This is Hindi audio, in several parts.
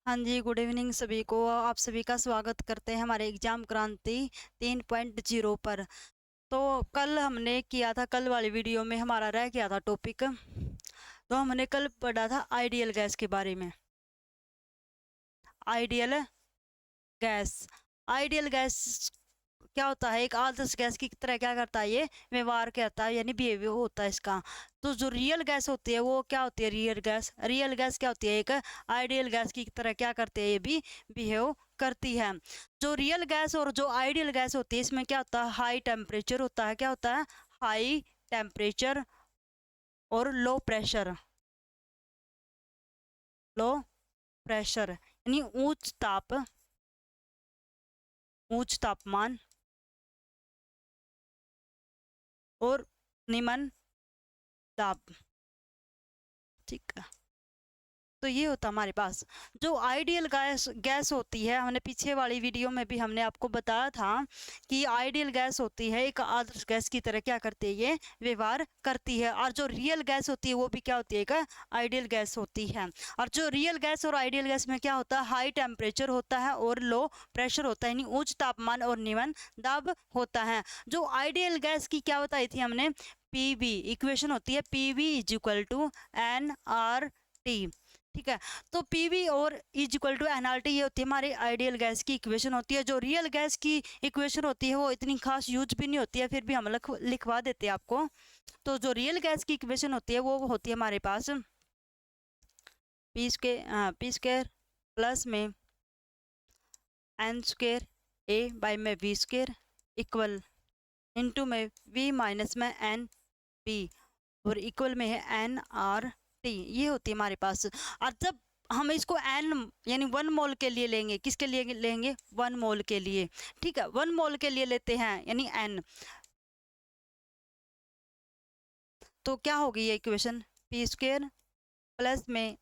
हाँ जी, गुड इवनिंग सभी को। आप सभी का स्वागत करते हैं हमारे एग्जाम क्रांति 3.0 पर। तो कल हमने किया था, कल वाली वीडियो में हमारा रह गया था टॉपिक। तो हमने कल पढ़ा था आइडियल गैस के बारे में। आइडियल गैस, आइडियल गैस क्या होता है? एक आदर्श गैस की तरह क्या करता है? ये व्यवहार करता है, यानी बिहेवियर होता है इसका। तो जो रियल गैस होती है वो क्या होती है? रियल गैस क्या होती है? एक आइडियल गैस की तरह क्या करते हैं? ये भी बिहेव करती है। जो रियल गैस और जो आइडियल गैस होती है, इसमें क्या होता है? हाई टेम्परेचर होता है। क्या होता है? हाई टेम्परेचर और लो प्रेशर। लो प्रेशर यानी उच्च तापमान और निम्न दाब। ठीक है, तो ये होता हमारे पास जो आइडियल गैस होती है। हमने पीछे वाली वीडियो में भी हमने आपको बताया था कि आइडियल गैस होती है एक आदर्श गैस की तरह क्या करती है? ये व्यवहार करती है। और जो रियल गैस होती है वो भी क्या होती है? एक आइडियल गैस होती है। और जो रियल गैस और आइडियल गैस में क्या होता है? हाई टेम्परेचर होता है और लो प्रेशर होता है, यानी उच्च तापमान और निम्न दाब होता है। जो आइडियल गैस की क्या बताई थी हमने? पीवी इक्वेशन होती है, PV is equal to NRT। ठीक है, तो पीवी और इज इक्वल टू एनआरटी, ये होती है हमारी आइडियल गैस की इक्वेशन होती है। जो रियल गैस की इक्वेशन होती है वो इतनी खास यूज भी नहीं होती है, फिर भी हम लिखवा देते हैं आपको। तो जो रियल गैस की इक्वेशन होती है वो होती है हमारे पास पी स्क्वायर प्लस में एन स्क्वायर ए बाई में वी स्क्वायर इक्वल इंटू में वी माइनस में एन पी और इक्वल में है NRT। ये होती है हमारे पास। और जब हम इसको n यानी 1 मोल के लिए लेंगे, किसके लिए लेंगे? 1 मोल के लिए। ठीक है, 1 मोल के लिए लेते हैं यानी n, तो क्या होगी ये इक्वेशन? पी स्क्वायर प्लस में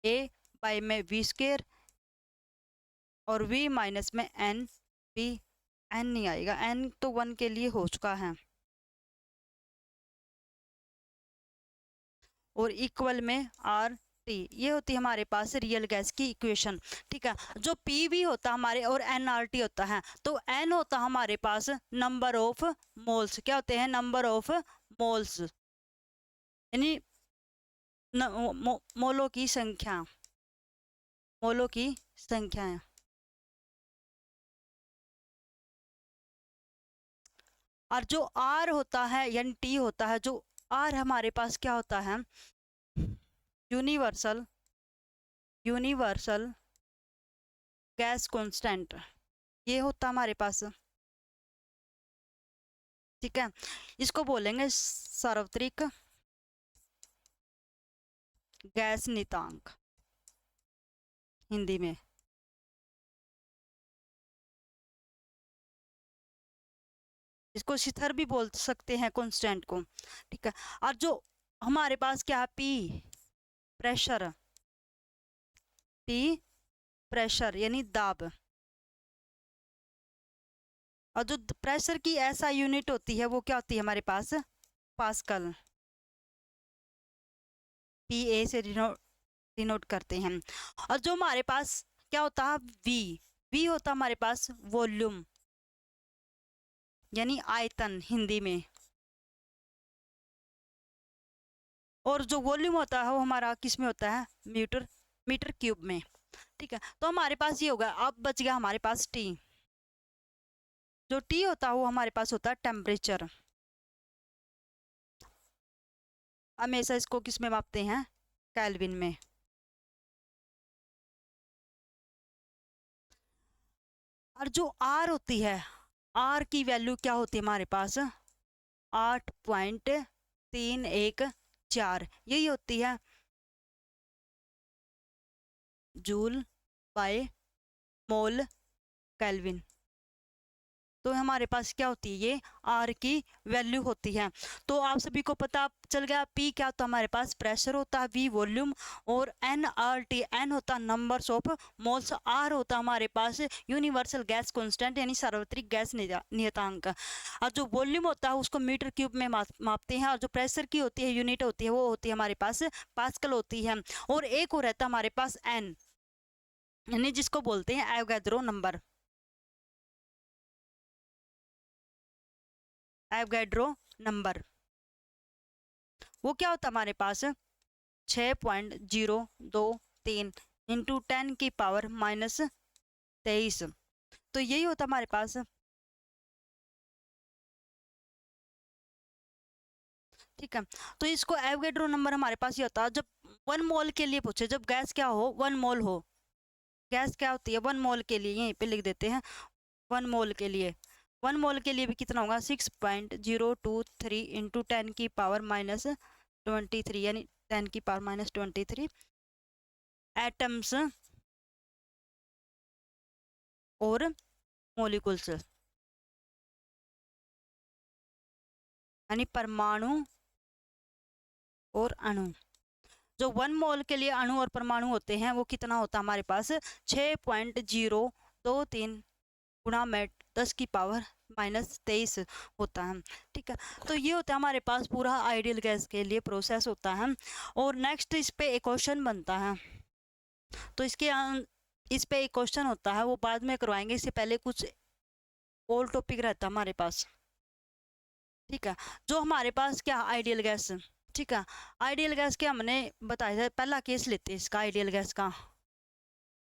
a बाई में वी स्क्वायर और v माइनस में एन पी। n नहीं आएगा, n तो 1 के लिए हो चुका है, और इक्वल में RT। ये होती है हमारे पास रियल गैस की इक्वेशन। ठीक है, जो PV होता है हमारे और NRT होता है, तो N होता है हमारे पास नंबर ऑफ मोल्स। क्या होते हैं? नंबर ऑफ मोल्स, यानी मोलों की संख्या, मोलों की संख्या है। और जो R होता है यानी T होता है, जो R हमारे पास क्या होता है? यूनिवर्सल यूनिवर्सल गैस कांस्टेंट, ये होता हमारे पास। ठीक है, इसको बोलेंगे सार्वत्रिक गैस नियतांक हिंदी में। इसको शिथर भी बोल सकते हैं कांस्टेंट को। ठीक है, और जो हमारे पास क्या है? प्रेशर, पी प्रेशर यानी दाब। और जो प्रेशर की ऐसा यूनिट होती है वो क्या होती है हमारे पास? पास्कल, PA से डिनोट करते हैं। और जो हमारे पास क्या होता है? वी होता हमारे पास वॉल्यूम यानी आयतन हिंदी में। और जो वॉल्यूम होता है वो हमारा किस में होता है? मीटर क्यूब में। ठीक है, तो हमारे पास ये होगा। अब बच गया हमारे पास T। जो T होता है वो हमारे पास होता है टेम्परेचर। हमेशा इसको किस में मापते हैं? केल्विन में। और जो R होती है, R की वैल्यू क्या होती है हमारे पास? 8.314, यही होती है जूल बाय मोल केल्विन। तो हमारे पास क्या होती है? ये R की वैल्यू होती है। तो आप सभी को पता चल गया P क्या होता है हमारे पास? प्रेशर होता है, V वॉल्यूम, और NRT, N होता है नंबर्स ऑफ मोल्स, R होता है हमारे पास यूनिवर्सल गैस कांस्टेंट यानी सार्वत्रिक गैस नियतांक। और जो वॉल्यूम होता है उसको मीटर क्यूब में मापते हैं, और जो प्रेशर की होती है यूनिट होती है वो होती है हमारे पास पास्कल होती है। और एक और रहता है हमारे पास N, यानी जिसको बोलते हैं एवोगैड्रो नंबर, एवोगैड्रो नंबर। वो क्या होता है हमारे पास 6.023 इंटू 10 की पावर -23। तो यही होता हमारे पास, ठीक है। तो इसको एवोगैड्रो नंबर हमारे पास ये होता है जब 1 मोल के लिए पूछे, जब गैस क्या हो 1 मोल हो, गैस क्या होती है 1 मोल के लिए, यहीं पे लिख देते हैं 1 मोल के लिए। 1 मोल के लिए भी कितना होगा 6.023 इंटू 10 की पावर -23, यानी 10 की पावर -23 एटम्स और मोलिकुल्स, यानी परमाणु और अणु। जो 1 मोल के लिए अणु और परमाणु होते हैं वो कितना होता है हमारे पास 6.023 गुणा में 10 की पावर -23 होता है, ठीक है। तो ये होता है हमारे पास पूरा आइडियल गैस के लिए प्रोसेस होता है। और नेक्स्ट इस पे एक क्वेश्चन बनता है, तो इस पे एक क्वेश्चन होता है, वो बाद में करवाएंगे, इससे पहले कुछ और टॉपिक रहता है हमारे पास, ठीक है। जो हमारे पास क्या आइडियल गैस, ठीक है। आइडियल गैस के हमने बताया था, पहला केस लेते हैं इसका आइडियल गैस का,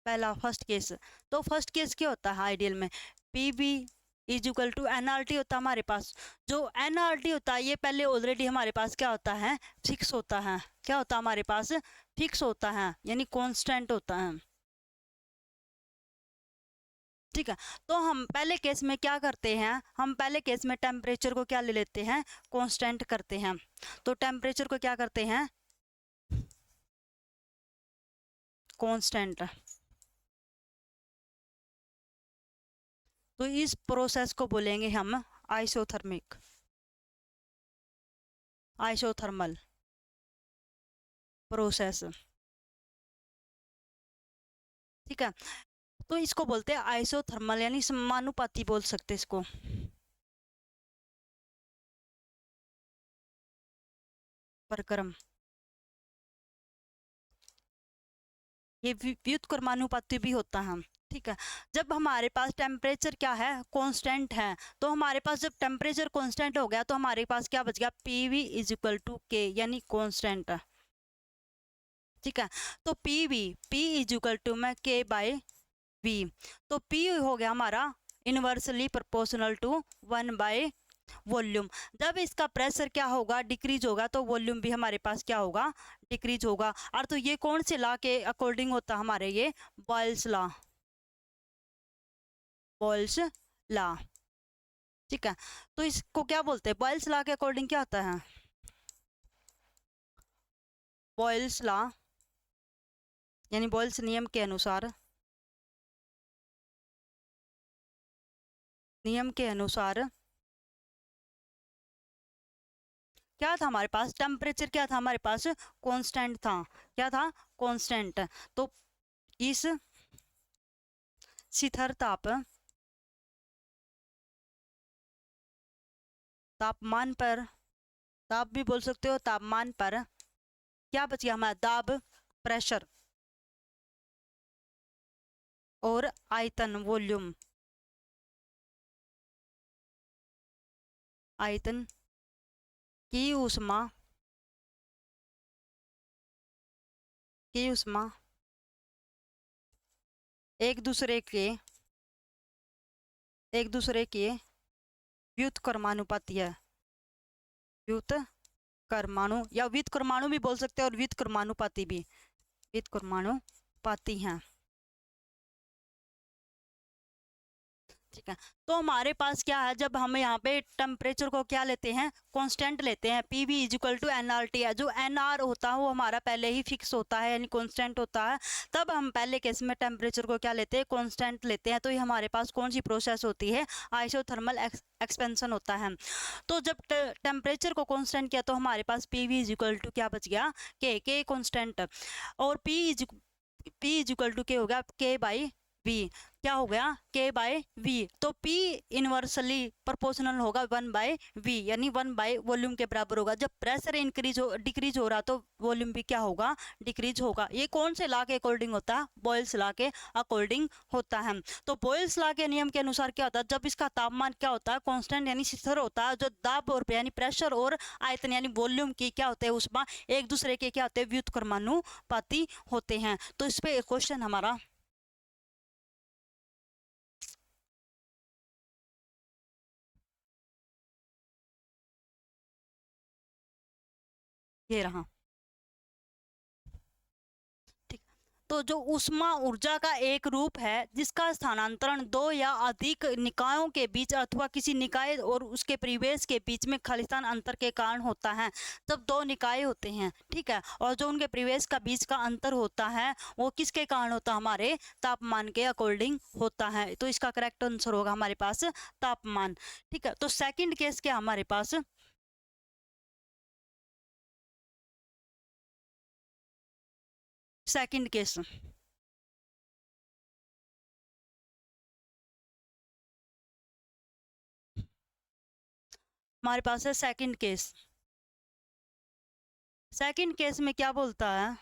पहला फर्स्ट केस। तो फर्स्ट केस क्या होता है आइडियल में, PB is equal to NRT होता है हमारे पास। जो एनआरटी होता है ये पहले ऑलरेडी हमारे पास क्या होता है फिक्स होता है, क्या होता है हमारे पास फिक्स होता है, यानी कांस्टेंट होता है, ठीक है। तो हम पहले केस में क्या करते हैं, हम पहले केस में टेम्परेचर को क्या ले लेते हैं कांस्टेंट करते हैं। तो टेम्परेचर को क्या करते हैं कांस्टेंट। तो इस प्रोसेस को बोलेंगे हम आइसोथर्मिक, आइसोथर्मल प्रोसेस, ठीक है। तो इसको बोलते हैं आइसोथर्मल, यानी समानुपाती बोल सकते हैं इसको, परक्रम। ये व्युत्क्रमानुपाती भी होता है, ठीक है। जब हमारे पास टेम्परेचर क्या है कांस्टेंट है, तो हमारे पास जब टेम्परेचर कांस्टेंट हो गया तो हमारे पास क्या बच गया पीवी इज इक्वल टू के, यानी कांस्टेंट, ठीक है। तो पी इज इक्वल टू में के बाय वी, तो पी हो गया हमारा inversely proportional to 1 by volume. जब इसका प्रेशर क्या होगा डिक्रीज होगा तो वॉल्यूम भी हमारे पास क्या होगा डिक्रीज होगा। और तो ये कौन से लॉ के अकॉर्डिंग होता है हमारे, ये बॉयल्स लॉ, बॉयल्स लॉ, ठीक है। तो इसको क्या बोलते हैं बॉयल्स लॉ के अकॉर्डिंग क्या होता है, बॉयल्स लॉ यानी बॉयल्स नियम के अनुसार, नियम के अनुसार क्या था हमारे पास टेम्परेचर, क्या था हमारे पास कांस्टेंट था, क्या था कांस्टेंट। तो इस शिखर तापमान पर, ताप भी बोल सकते हो, तापमान पर क्या बच गया हमारा दाब, प्रेशर और आयतन वॉल्यूम, आयतन की ऊष्मा, की ऊष्मा एक दूसरे के व्युत्क्रमानुपाती है, व्युत्क्रमाणु या व्युत्क्रमाणु भी बोल सकते हैं और व्युत्क्रमानुपाती भी, व्युत्क्रमानुपाती हैं, ठीक है। तो हमारे पास क्या है जब हम यहाँ पे टेम्परेचर को क्या लेते हैं कांस्टेंट लेते हैं, P V is equal to N R T है, जो एन आर होता है वो हमारा पहले ही फिक्स होता है यानी कांस्टेंट होता है। तब हम पहले केस में टेम्परेचर को क्या लेते हैं कांस्टेंट लेते हैं। तो ये हमारे पास कौन सी प्रोसेस होती है आइसोथर्मल एक्सपेंशन होता है। तो जब टेम्परेचर को कांस्टेंट किया तो हमारे पास P V is equal to क्या बच गया के कांस्टेंट, और पी इज इक्वल टू के हो गया के बाई वी। क्या हो गया K बाय V। तो P इनवर्सली प्रोपोर्शनल होगा 1/V, यानी 1 वॉल्यूम के बराबर होगा। जब प्रेशर डिक्रीज हो रहा तो वॉल्यूम भी क्या होगा, डिक्रीज होगा। ये कौन से लॉ के अकॉर्डिंग होता है, बॉयल्स लॉ के अकॉर्डिंग होता है। तो बॉयल्स लॉ के नियम के अनुसार क्या होता है, जब इसका तापमान क्या होता है, कांस्टेंट यानी स्थिर होता है, जो दाब और यानी प्रेशर और आयतन यानी वॉल्यूम की क्या होते हैं, उसमें एक दूसरे के क्या होते हैं, व्युत्क्रमानुपाती होते हैं। तो इस पे क्वेश्चन हमारा ये रहा। ठीक। तो जो ऊष्मा ऊर्जा का एक रूप है जिसका स्थानांतरण दो या अधिक निकायों के बीच अथवा किसी निकाय और उसके परिवेश के बीच में खालिस्तान अंतर के कारण होता है। जब दो निकाय होते हैं, ठीक है, और जो उनके परिवेश का बीच का अंतर होता है वो किसके कारण होता है, हमारे तापमान के अकॉर्डिंग होता है। तो इसका करेक्ट आंसर होगा हमारे पास तापमान। ठीक है, तो सेकंड केस क्या हमारे पास, सेकंड केस हमारे पास है सेकंड केस। सेकंड केस में क्या बोलता है,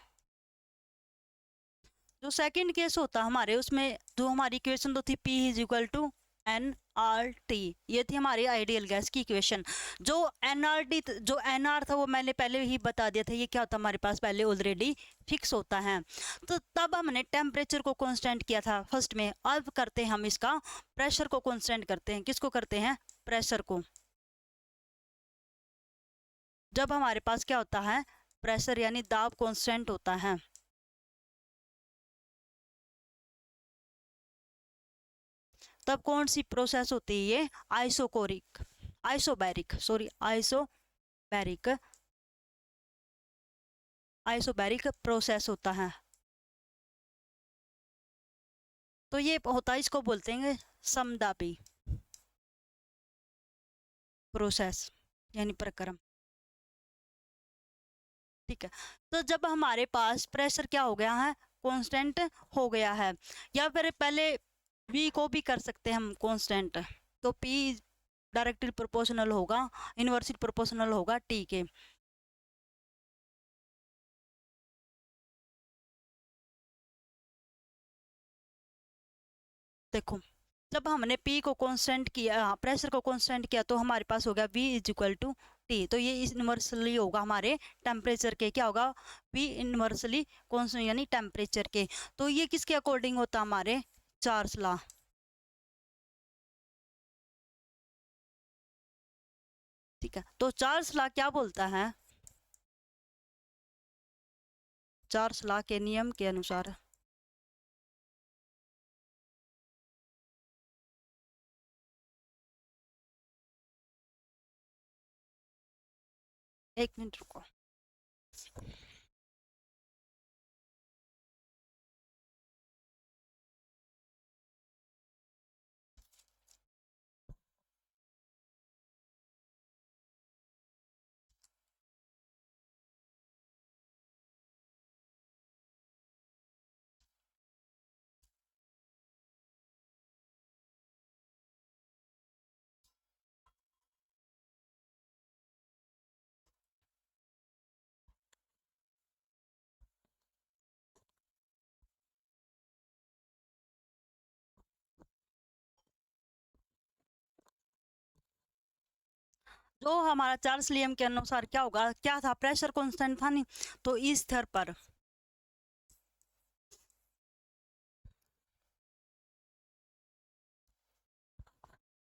जो सेकंड केस होता है हमारे, उसमें जो हमारी इक्वेशन तो थी P is equal to nRT, ये थी हमारी आइडियल गैस की इक्वेशन। जो nRT जो nR था वो मैंने पहले ही बता दिया था, ये क्या होता है हमारे पास पहले ऑलरेडी फिक्स होता है। तो तब हमने टेम्परेचर को कांस्टेंट किया था फर्स्ट में। अब करते हैं हम इसका प्रेशर को कांस्टेंट करते हैं। किसको करते हैं, प्रेशर को। जब हमारे पास क्या होता है, प्रेशर यानी दाब कांस्टेंट होता है, तब कौन सी प्रोसेस होती है, ये आइसोबैरिक आइसोबैरिक प्रोसेस होता है। तो ये होता है, इसको बोलते हैं समदाबी प्रोसेस यानी प्रक्रम। ठीक है, तो जब हमारे पास प्रेशर क्या हो गया है, कांस्टेंट हो गया है, या फिर पहले V को भी कर सकते हैं हम कांस्टेंट, तो P डायरेक्टली प्रोपोर्शनल होगा, इनवर्सली प्रोपोर्शनल होगा T के। देखो, जब हमने P को कांस्टेंट किया, प्रेशर को कांस्टेंट किया, तो हमारे पास हो गया V is equal to T। तो ये इनवर्सली होगा हमारे टेम्परेचर के, क्या होगा, V इनवर्सली कांस्टेंट यानी टेम्परेचर के। तो ये किसके अकॉर्डिंग होता है, हमारे चार्ल्स लॉ। ठीक है, तो चार्ल्स लॉ क्या बोलता है, चार्ल्स लॉ के नियम के अनुसार, एक मिनट रुको। जो हमारा चार्ल्स नियम के अनुसार क्या होगा, क्या था, प्रेशर कांस्टेंट था नहीं, तो इस स्तर पर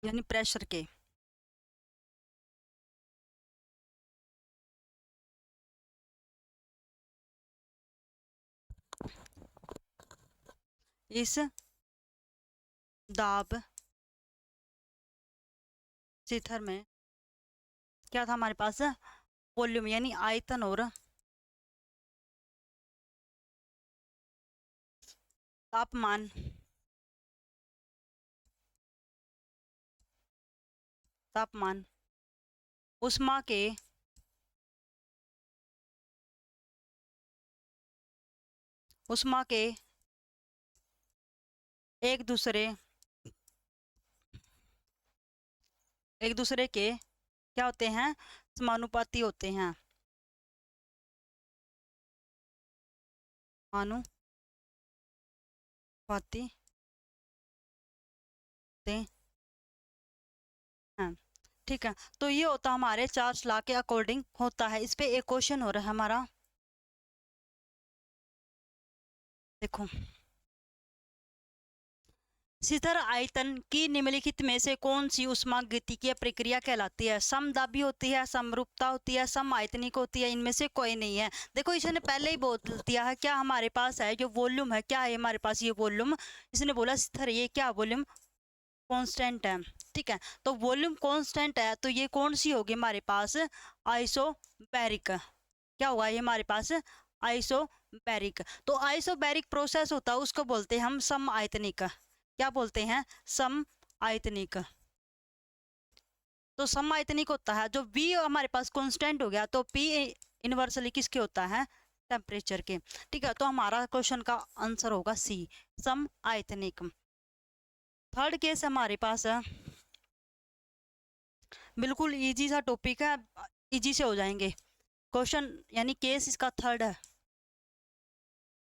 यानी प्रेशर के इस दाब शिखर में क्या था हमारे पास, वॉल्यूम यानी आयतन और तापमान, तापमान उष्मा के उष्मा के एक दूसरे के क्या होते हैं, समानुपाती होते हैं, समानुपाती होते हैं। ठीक है, तो ये होता हमारे चार्ल्स लॉ के अकॉर्डिंग होता है। इस पे एक क्वेश्चन हो रहा है हमारा, देखो, शिखर आयतन की निम्नलिखित में से कौन सी ऊष्मागतिकीय प्रक्रिया कहलाती है? समदाबी होती है, समरूपता होती है, सम आयतनिक होती है, इनमें से कोई नहीं है। देखो इसने पहले ही बोल दिया है, क्या हमारे पास है जो वॉल्यूम है, क्या है हमारे पास ये वॉल्यूम, इसने बोला शिखर ये क्या वॉल्यूम कांस्टेंट है। ठीक है, तो वॉल्यूम कांस्टेंट है तो ये कौन सी होगी हमारे पास, आइसोबैरिक। क्या होगा ये हमारे पास, आइसोबैरिक। तो आइसोबैरिक प्रोसेस होता है उसको बोलते हैं हम सम आयतनिक। क्या बोलते हैं, सम आयतनिक। तो सम आयतनिक होता है, जो V हमारे पास कांस्टेंट हो गया तो P इनवर्सली किसके होता है, टेम्परेचर के। ठीक है, तो हमारा क्वेश्चन का आंसर होगा सी, सम आयतनिक। थर्ड केस हमारे पास है, बिल्कुल इजी सा टॉपिक है, इजी से हो जाएंगे क्वेश्चन, यानी केस इसका थर्ड है।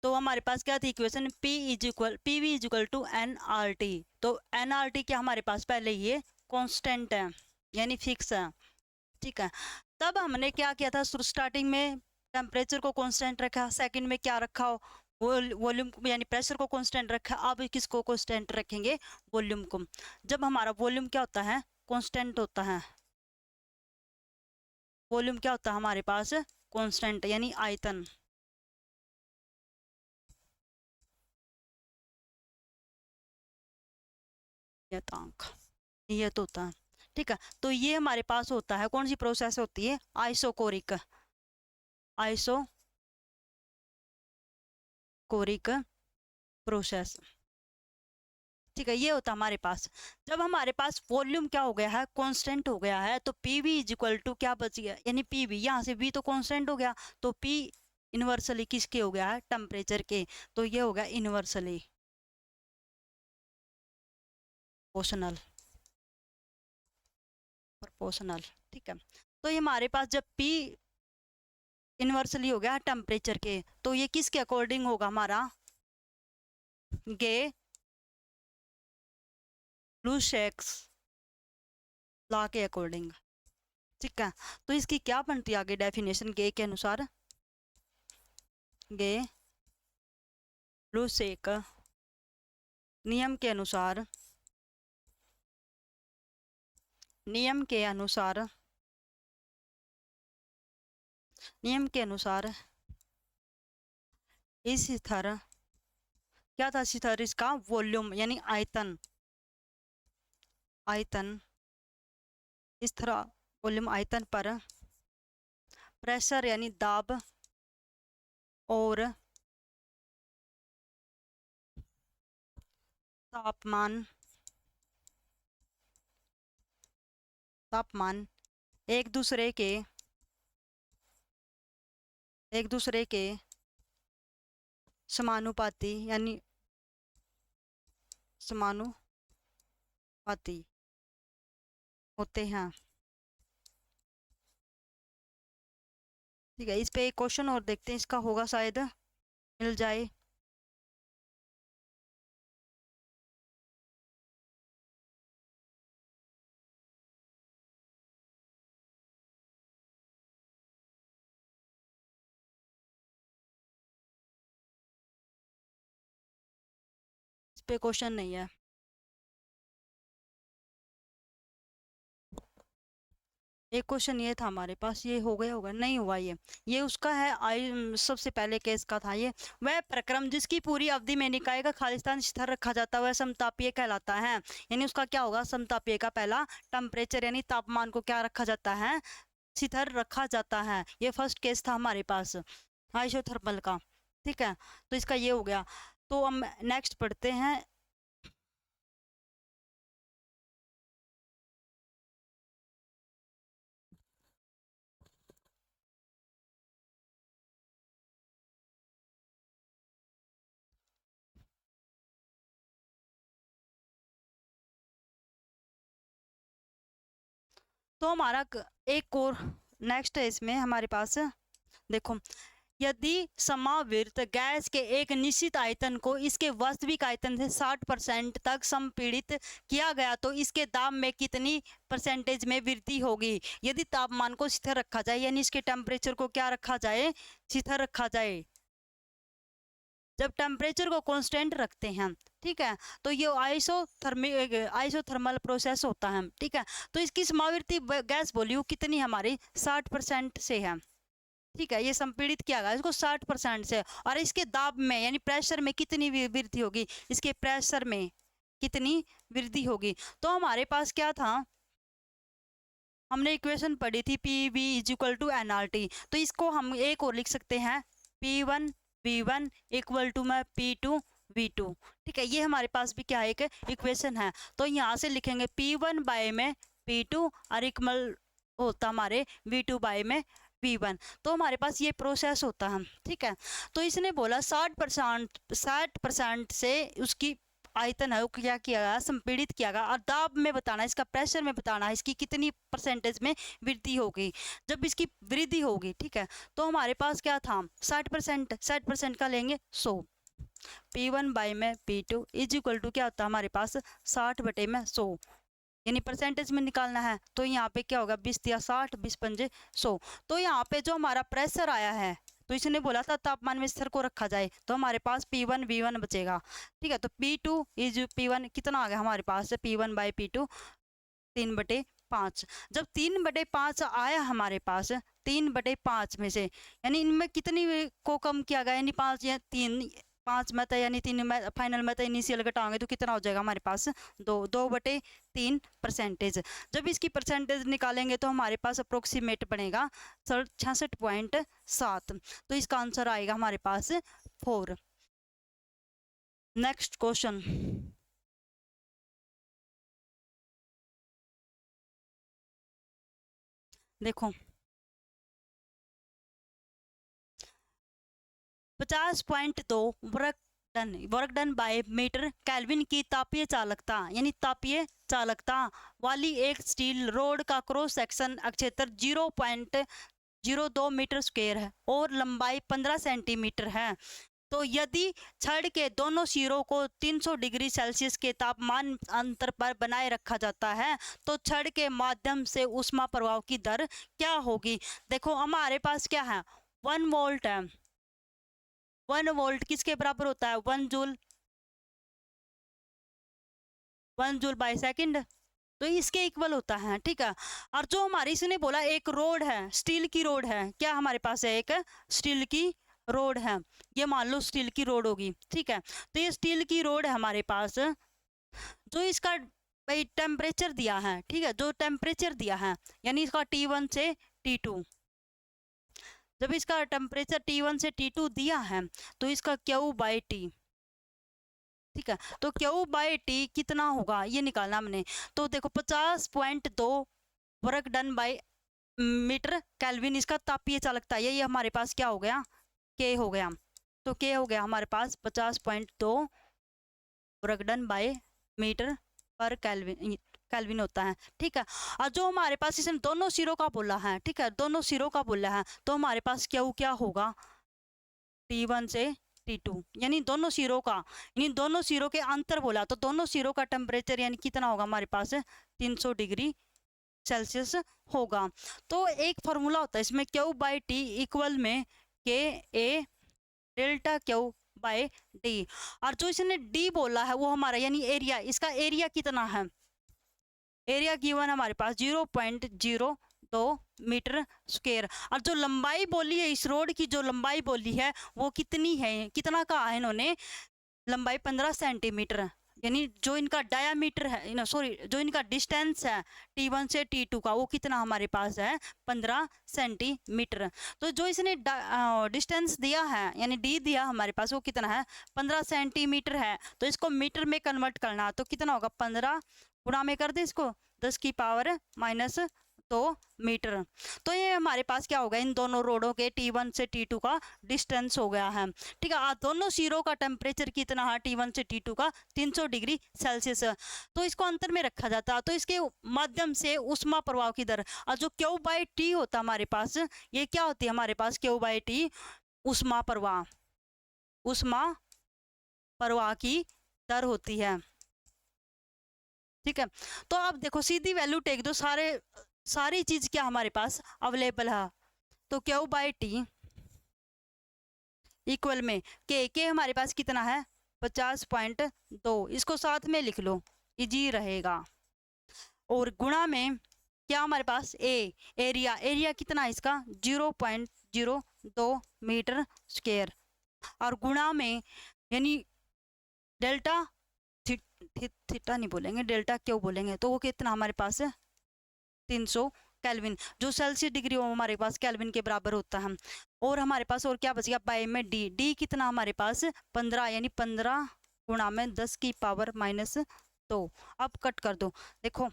तो हमारे पास क्या थी equation, P V is equal to N R T. तो एन आर टी क्या हमारे पास पहले ये कांस्टेंट है, यानी फिक्स है। ठीक है, तब हमने क्या किया था, स्टार्टिंग में टेम्परेचर को कांस्टेंट रखा, सेकंड में क्या रखा, वॉल्यूम यानी प्रेशर को कांस्टेंट रखा। अब किसको कांस्टेंट रखेंगे, वॉल्यूम को। जब हमारा वॉल्यूम क्या होता है, कांस्टेंट होता है, वॉल्यूम क्या होता है हमारे पास, कांस्टेंट यानी आयतन। नियतांक नियत होता है। ठीक है, तो ये हमारे पास होता है, कौन सी प्रोसेस होती है, आइसोकोरिक, आइसोकोरिक प्रोसेस। ठीक है, ये होता है हमारे पास। जब हमारे पास वॉल्यूम क्या हो गया है, कांस्टेंट हो गया है, तो पीवी इज इक्वल टू क्या बच गया, यानी पीवी, यहाँ से वी तो कांस्टेंट हो गया, तो पी इनवर्सली किसके हो गया है, टेम्परेचर के। तो ये हो गया इनवर्सली प्रोपोर्शनल, प्रोपोर्शनल। ठीक है, तो ये हमारे पास जब पी इनवर्सली हो गया टेम्परेचर के, तो ये किसके अकॉर्डिंग होगा हमारा, गे लुशेक्स लॉ के अकॉर्डिंग। ठीक है, तो इसकी क्या बनती है आगे डेफिनेशन, गे के अनुसार, गे लुशेक नियम के अनुसार, नियम के अनुसार, नियम के अनुसार इस तरह क्या था, इस तरह इसका वॉल्यूम यानी आयतन, आयतन इस तरह वॉल्यूम आयतन पर प्रेशर यानी दाब और तापमान, तापमान एक दूसरे के, एक दूसरे के समानुपाती यानी समानुपाती होते हैं। ठीक है, इस पे एक क्वेश्चन और देखते हैं, इसका होगा शायद मिल जाए। इस पे क्वेश्चन नहीं है। एक क्वेश्चन ये था हमारे पास, ये हो गया होगा, नहीं हुआ ये उसका है सबसे पहले केस का था ये, वह प्रक्रम जिसकी पूरी अवधि में निकाय का खालिस्तान स्थिर रखा जाता है वह समतापीय कहलाता है। यानी उसका क्या होगा, समतापीय का पहला टेम्परेचर यानी तापमान को क्या रखा जाता है, स्थिर रखा जाता है। ये फर्स्ट केस था हमारे पास आइसोथर्मल का। ठीक है, तो इसका ये हो गया। तो हम नेक्स्ट पढ़ते हैं, तो हमारा एक और नेक्स्ट है इसमें हमारे पास, देखो, यदि समावृत गैस के एक निश्चित आयतन को इसके वास्तविक आयतन से 60% तक संपीड़ित किया गया तो इसके दाब में कितनी परसेंटेज में वृद्धि होगी। यदि तापमान को स्थिर रखा जाए, यानी इसके टेम्परेचर को क्या रखा जाए, स्थिर रखा जाए। जब टेम्परेचर को कांस्टेंट रखते हैं, ठीक है, तो ये आइसोथर्मल प्रोसेस होता है, ठीक है। तो इसकी समावृत्ति गैस वॉल्यूम कितनी हमारी 60% से है, ठीक है। ये संपीड़ित किया गया इसको 60% से, और इसके दाब में यानी प्रेशर में कितनी वृद्धि होगी, इसके प्रेशर में कितनी वृद्धि होगी। तो हमारे पास क्या था, हमने इक्वेशन पढ़ी थी PV = nRT। तो इसको हम एक और लिख सकते हैं P1 V1 = में P2 V2, ठीक है। ये हमारे पास भी क्या है, एक इक्वेशन है। तो यहाँ से लिखेंगे P1 बाय में P2 और इक्वल होता हमारे V2 बाय में V1। तो हमारे पास ये प्रोसेस होता है, ठीक है। तो इसने बोला 60% से उसकी आयतन है वो क्या किया गया, संपीड़ित किया गया, और दाब में बताना, इसका प्रेशर में बताना इसकी कितनी परसेंटेज में वृद्धि होगी। जब इसकी वृद्धि होगी, ठीक है, तो हमारे पास क्या था 60% का लेंगे 100, P1 बाय में P2 = क्या होता है हमारे पास 60/100, यानी परसेंटेज में निकालना है। तो यहाँ पे क्या होगा 20 या 60, 20 पंजे 100। तो यहाँ पे जो हमारा प्रेशर आया है, तो इसने बोला था तापमान में स्थिर को रखा जाए, तो हमारे पास P1 V1 बचेगा, ठीक है। तो P2 P1 कितना आ गया हमारे पास, P1 बाय P2 3/5। जब 3/5 आया हमारे पास, 3/5 में से यानी इनमें कितनी को कम किया गया, यानी 5 या 3, 5 में था यानी 3 में फाइनल में था, इनिशियल घटाओगे तो कितना हो जाएगा हमारे पास 2/3%। जब इसकी परसेंटेज निकालेंगे तो हमारे पास अप्रोक्सीमेट बनेगा 66.7। तो इसका आंसर आएगा हमारे पास 4। नेक्स्ट क्वेश्चन, देखो 50.2 work done by metre kelvin की तापीय चालकता, यानी तापीय चालकता वाली एक स्टील रोड का क्रॉस सेक्शन क्षेत्र 0.02 मीटर स्क्वायर है और लंबाई 15 सेंटीमीटर है। तो यदि छड़ के दोनों सिरों को 300 डिग्री सेल्सियस के तापमान अंतर पर बनाए रखा जाता है तो छड़ के माध्यम से ऊष्मा प्रवाह की दर क्या होगी। देखो हमारे पास क्या है 1 वोल्ट है, 1 वोल्ट किसके बराबर होता है 1 जूल, 1 जूल बाय सेकंड, तो इसके इक्वल होता है, ठीक है। और जो हमारी इसने बोला एक रोड है, स्टील की रोड है, क्या हमारे पास है एक स्टील की रोड है, ये मान लो स्टील की रोड होगी, ठीक है। तो ये स्टील की रोड है हमारे पास, जो इसका भाई टेम्परेचर दिया है, ठीक है, जो टेम्परेचर दिया है यानी इसका T1 से T2, जब इसका टेम्परेचर T1 से T2 दिया है तो इसका Q/T, ठीक है। तो Q/T कितना होगा ये निकालना हमने। तो देखो 50.2 work done by metre kelvin इसका तापीय चालकता है, ये हमारे पास क्या हो गया K हो गया। तो K हो गया हमारे पास 50.2 वर्क डन बाय मीटर पर केल्विन होता है, ठीक है। और जो हमारे पास इसने दोनों सिरों का बोला है, ठीक है, दोनों सिरों का बोला है, तो हमारे पास क्या होगा T1 से T2, यानी दोनों सिरों का, यानी दोनों सिरों के अंतर बोला, तो दोनों सिरों का टेम्परेचर यानी कितना होगा हमारे पास 300 डिग्री सेल्सियस होगा। तो एक फॉर्मूला होता है इसमें Q/T इक्वल में KA डेल्टा Q/D, और जो इसने D बोला है वो हमारा यानी एरिया, इसका एरिया कितना है, एरिया गिवन हमारे पास 0.02 मीटर स्क्वायर, और जो लंबाई बोली है इस रोड की, जो लंबाई बोली है वो कितनी है, कितना कहा है इन्होंने, लंबाई 15 सेंटीमीटर, यानी जो इनका डायामीटर है सॉरी जो इनका डिस्टेंस है T1 से T2 का वो कितना हमारे पास है 15 सेंटीमीटर। तो जो इसने डिस्टेंस दिया है यानी D दिया हमारे पास वो कितना है 15 सेंटीमीटर है। तो इसको मीटर में कन्वर्ट करना तो कितना होगा 15 गुणा में कर दे इसको 10 की पावर तो मीटर। तो ये हमारे पास क्या होगा, इन दोनों रोडों के T1 से T2 का डिस्टेंस हो गया है। ठीक है, दोनों सिरों का टेम्परेचर कितना है T1 से T2 का 300 डिग्री सेल्सियस। तो इसको अंतर में रखा जाता है, तो इसके माध्यम से उष्मा प्रवाह की दर, और जो Q/T होता है हमारे पास, ये क्या होती है हमारे पास Q/T, उष्मा प्रवाह, उष्मा प्रवाह की दर होती है। ठीक है, तो अब देखो सीधी वैल्यू टेक दो, सारी चीज क्या हमारे पास अवेलेबल है। तो Q/T इक्वल में के हमारे पास कितना है 50.2, इसको साथ में लिख लो, इजी रहेगा। और गुणा में क्या हमारे पास एरिया कितना है इसका 0.02 मीटर स्क्वायर, और गुणा में यानी डेल्टा थीटा नहीं बोलेंगे, डेल्टा क्यों बोलेंगे, तो वो कितना हमारे पास है 300 केल्विन, जो सेल्सियस डिग्री वो हमारे पास केल्विन के बराबर होता है। और हमारे पास और क्या बच गया बाय में डी कितना हमारे पास 15, यानी 15 गुणा में 10 की पावर -2। अब कट कर दो, देखो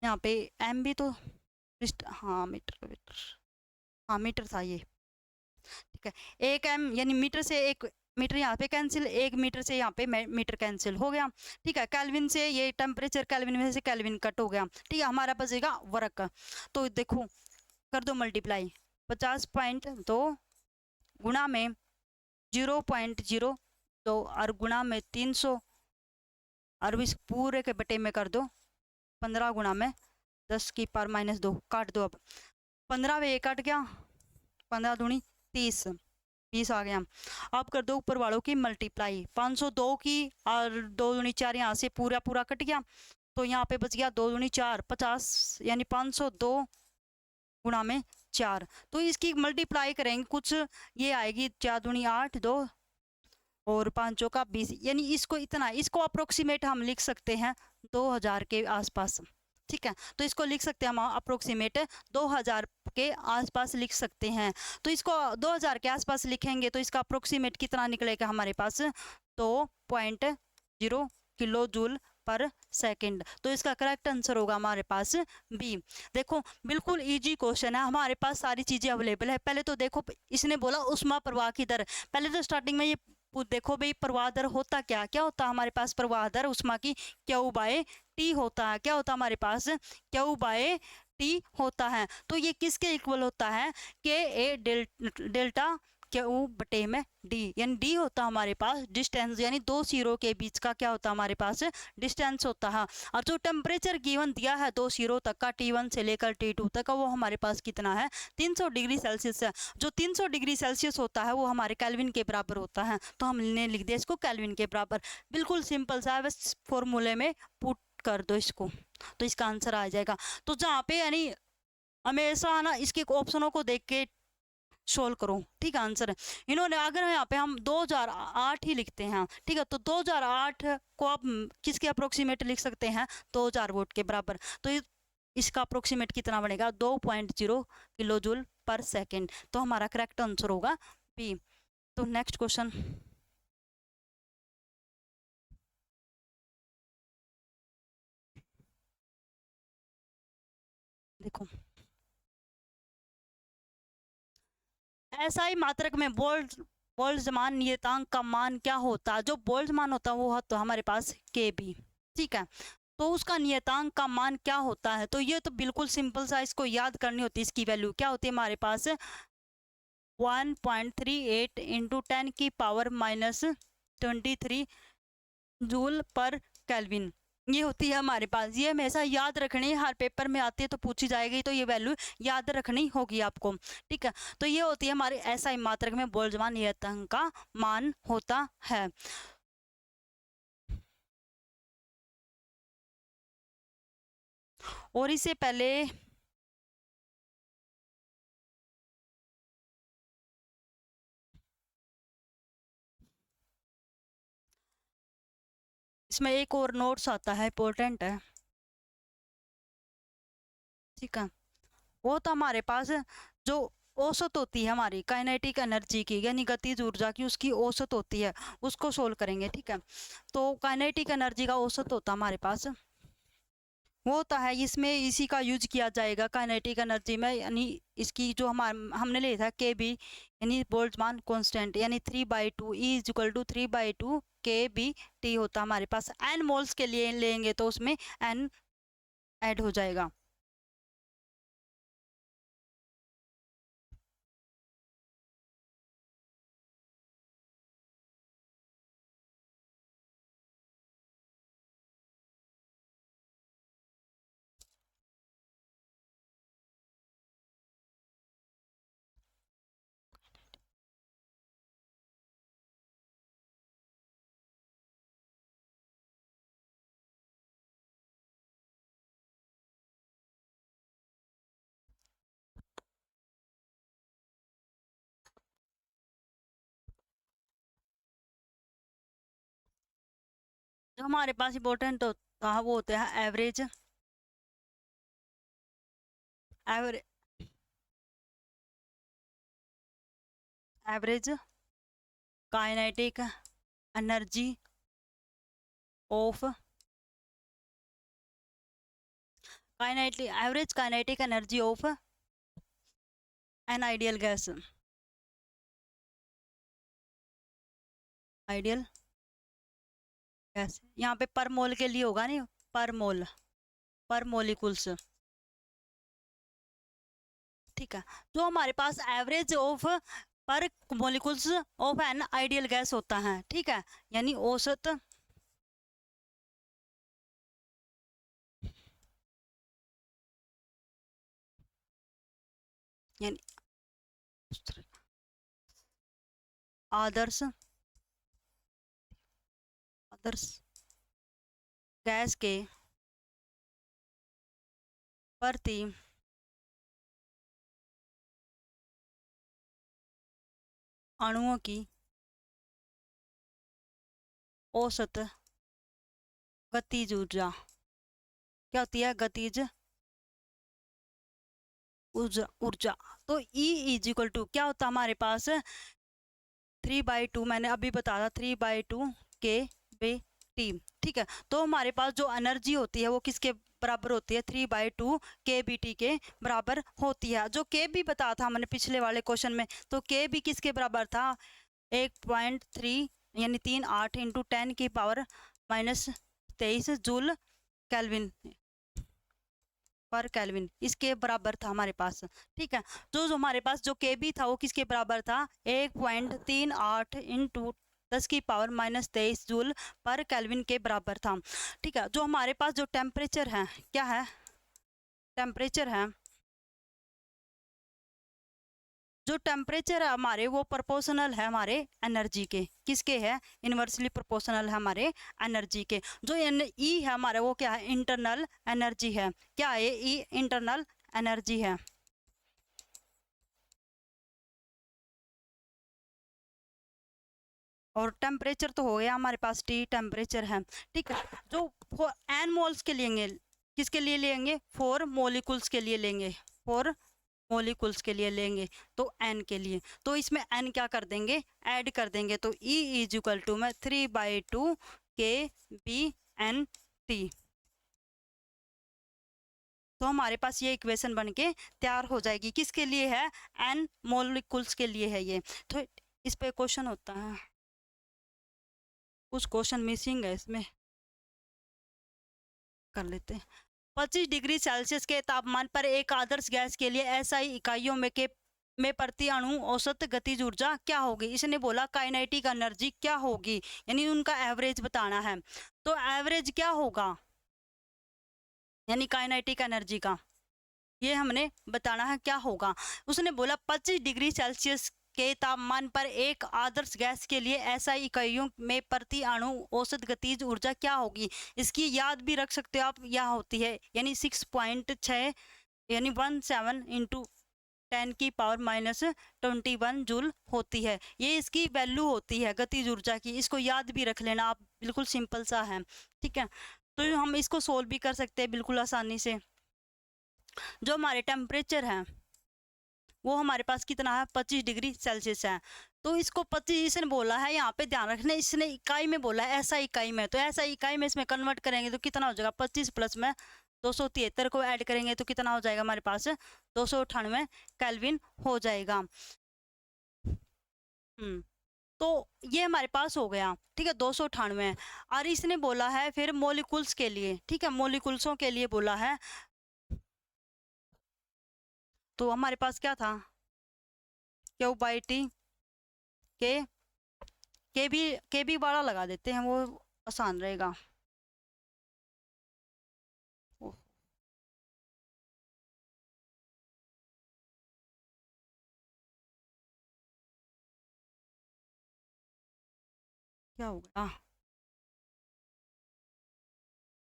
यहाँ पे एम भी तो हाँ मीटर था ये। ठीक है, 1 m यानी मीटर से 1 मीटर यहाँ पे कैंसिल, 1 मीटर से यहाँ पे मीटर कैंसिल हो गया। ठीक है, केल्विन से ये टेम्परेचर केल्विन में से केल्विन कट हो गया। ठीक है, हमारा बचेगा वर्क। तो देखो कर दो मल्टीप्लाई, 50.2 गुणा में 0.02 और गुणा में 300, और इस पूरे के बटे में कर दो 15 गुणा में 10 की पावर -2, काट दो। अब 15 में 1 कट गया, 15 दूनी 30 आ गया। अब कर दो ऊपर वालों की मल्टीप्लाई, 502 की और 2 दूनी 4, यहाँ से पूरा कट गया, तो यहाँ पे बच गया 2 दूनी 4 50, यानी 502 गुणा में 4। तो इसकी मल्टीप्लाई करेंगे कुछ ये आएगी 4 दूनी 8, 2 और 5 का 20, यानी इसको इतना, इसको अप्रोक्सीमेट हम लिख सकते हैं 2000 के आसपास। ठीक है, तो इसको लिख सकते हैं हम अप्रोक्सीमेट 2000 के आसपास लिख सकते हैं। तो इसको 2000 के आसपास लिखेंगे तो इसका अप्रोक्सीमेट कितना निकलेगा हमारे पास 2.0 किलो जूल पर सेकंड। तो इसका करेक्ट आंसर होगा हमारे पास बी। देखो बिल्कुल इजी क्वेश्चन है, हमारे पास सारी चीजें अवेलेबल है। पहले तो देखो इसने बोला उष्मा प्रवाह की दर, पहले तो स्टार्टिंग में ये देखो भाई प्रवाह दर होता क्या होता है हमारे पास, प्रवाह दर उष्मा की Q/T होता है। क्या होता है हमारे पास Q/T होता है। तो ये किसके इक्वल होता है Ka डेल्टा Q/T में D, यानी D होता है हमारे पास डिस्टेंस, यानी दो सिरों के बीच का क्या होता है हमारे पास डिस्टेंस होता है। और जो टेम्परेचर गिवन दिया है दो सिरों तक का T1 से लेकर T2 तक का, वो हमारे पास कितना है 300 डिग्री सेल्सियस है। जो 300 डिग्री सेल्सियस होता है वो हमारे केल्विन के बराबर होता है, तो हमने लिख दिया इसको केल्विन के बराबर। बिल्कुल सिंपल सा है, बस फॉर्मूले में पुट कर दो इसको, तो इसका आंसर आ जाएगा। तो जहाँ पे यानी हमेशा ना इसके ऑप्शनों को देख के सोल्व करो। ठीक है, आंसर है इन्होंने, अगर यहाँ पे हम 2008 ही लिखते हैं, ठीक है, तो 2008 को आप किसके अप्रोक्सीमेट लिख सकते हैं 2000 वोल्ट के बराबर। तो इसका अप्रोक्सीमेट कितना बनेगा 2.0 किलो जूल पर सेकेंड। तो हमारा करेक्ट आंसर होगा बी। तो नेक्स्ट क्वेश्चन देखो, SI मात्रक में बोल्ट्जमान नियतांक का मान क्या होता है। जो बोल्ट्जमान होता है वो तो हमारे पास KB। ठीक है, तो उसका नियतांक का मान क्या होता है। तो ये तो बिल्कुल सिंपल सा, इसको याद करनी होती है। इसकी वैल्यू क्या होती है हमारे पास 1.38 इंटू 10 की पावर -23 जूल पर केल्विन, ये होती है हमारे पास। ये हमेशा याद रखनी, हर पेपर में आती है तो पूछी जाएगी, तो ये वैल्यू याद रखनी होगी आपको। ठीक है, तो ये होती है हमारे SI मात्रक में बोल्ट्जमान नियतांक का मान होता है। और इससे पहले इसमें एक और नोट्स आता है, इम्पोर्टेंट है। ठीक है, वो तो हमारे पास जो औसत होती है हमारी काइनेटिक एनर्जी की, यानी गतिज ऊर्जा की, उसकी औसत होती है, उसको सोल्व करेंगे। ठीक है, तो काइनेटिक एनर्जी का औसत होता है हमारे पास वो होता है, इसमें इसी का यूज किया जाएगा काइनेटिक एनर्जी में, यानी इसकी जो हमने लिया था के बी, यानी बोल्ट्जमान कांस्टेंट, यानी 3/2 ई इज इक्वल टू 3/2 के बी टी होता है हमारे पास। एन मोल्स के लिए लेंगे तो उसमें एन ऐड हो जाएगा। जो हमारे पास इंपॉर्टेंट होता है वो होते हैं average, average average kinetic energy of kinetic average kinetic energy of an ideal gas, ideal gas यहाँ पे पर मोल के लिए होगा, नहीं पर मोल, पर मोलिकुल्स, ठीक है। जो हमारे पास एवरेज ऑफ पर molecules of an ideal gas होता है, ठीक है, यानी औसत यानी आदर्श आदर्श गैस के प्रति अणुओं की औसत गतिज ऊर्जा क्या होती है? गतिज ऊर्जा ऊर्जा। तो E इज इक्वल टू क्या होता है हमारे पास? 3/2, मैंने अभी बताया 3/2 के बी टी, ठीक है। तो हमारे पास जो एनर्जी होती है वो किसके बराबर होती है? 3/2 के बी टी के बराबर होती है। जो के बी बताया था मैंने पिछले वाले क्वेश्चन में, तो के बी किसके बराबर था? 1.3 यानी 3.8 इंटू 10 की पावर -23 जूल केल्विन पर केल्विन, इसके बराबर था हमारे पास, ठीक है। जो हमारे पास जो के बी था वो किसके बराबर था? 1.38 इंटू 10 की पावर -23 जूल पर केल्विन के बराबर था, ठीक है। जो हमारे पास जो टेम्परेचर है, क्या है? टेम्परेचर है, जो टेम्परेचर है हमारे वो प्रोपोर्शनल है हमारे एनर्जी के। किसके है? इनवर्सली प्रोपोर्शनल है हमारे एनर्जी के। जो ई है हमारा वो क्या है? इंटरनल एनर्जी है। क्या है? ई इंटरनल एनर्जी है। और टेम्परेचर तो हो गया हमारे पास, टी टेम्परेचर है, ठीक है। जो एन मोल्स के लेंगे, किसके लिए लेंगे? 4 मोलिकुल्स के लिए लेंगे, 4 मोलिकुल्स के लिए लेंगे, तो एन के लिए। तो इसमें एन क्या कर देंगे? ऐड कर देंगे। तो E इज इक्वल टू में 3/2 के बी एन टी। तो हमारे पास ये इक्वेशन बन के तैयार हो जाएगी। किसके लिए है? एन मोलिकुल्स के लिए है ये। तो इस पे क्वेश्चन होता है, कुछ क्वेश्चन मिसिंग है इसमें, कर लेते हैं। 25 डिग्री सेल्सियस के तापमान पर एक आदर्श गैस के लिए SI इकाइयों में प्रति अणु औसत गतिज ऊर्जा क्या होगी? इसने बोला काइनेटिक एनर्जी क्या होगी, यानी उनका एवरेज बताना है। तो एवरेज क्या होगा यानी काइनेटिक एनर्जी का, ये हमने बताना है क्या होगा। उसने बोला 25 डिग्री सेल्सियस के तापमान पर एक आदर्श गैस के लिए SI इकाइयों में प्रति अणु औसत गतिज ऊर्जा क्या होगी। इसकी याद भी रख सकते हो आप, यह होती है यानी 6.6 यानी 17 इंटू 10 की पावर -21 जूल होती है। ये इसकी वैल्यू होती है गतिज ऊर्जा की, इसको याद भी रख लेना आप, बिल्कुल सिंपल सा है, ठीक है। तो हम इसको सोल्व भी कर सकते हैं बिल्कुल आसानी से। जो हमारे टेम्परेचर है वो हमारे पास कितना है? 25 डिग्री सेल्सियस है। तो इसको 25 इसने बोला है, यहाँ पे ध्यान रखना, इसने इकाई में बोला है, ऐसा इकाई में, तो ऐसा इकाई में इसमें कन्वर्ट करेंगे तो कितना हो जाएगा? 25 प्लस में 273 को ऐड करेंगे तो कितना हो जाएगा हमारे पास, 298 केल्विन हो जाएगा। तो ये हमारे पास हो गया, ठीक है, 298। और इसने बोला है फिर मोलिकुल्स के लिए, ठीक है, मोलिकुल्सों के लिए बोला है। तो हमारे पास क्या था, क्यू बाई टी के भी बड़ा लगा देते हैं, वो आसान रहेगा। क्या हो गया,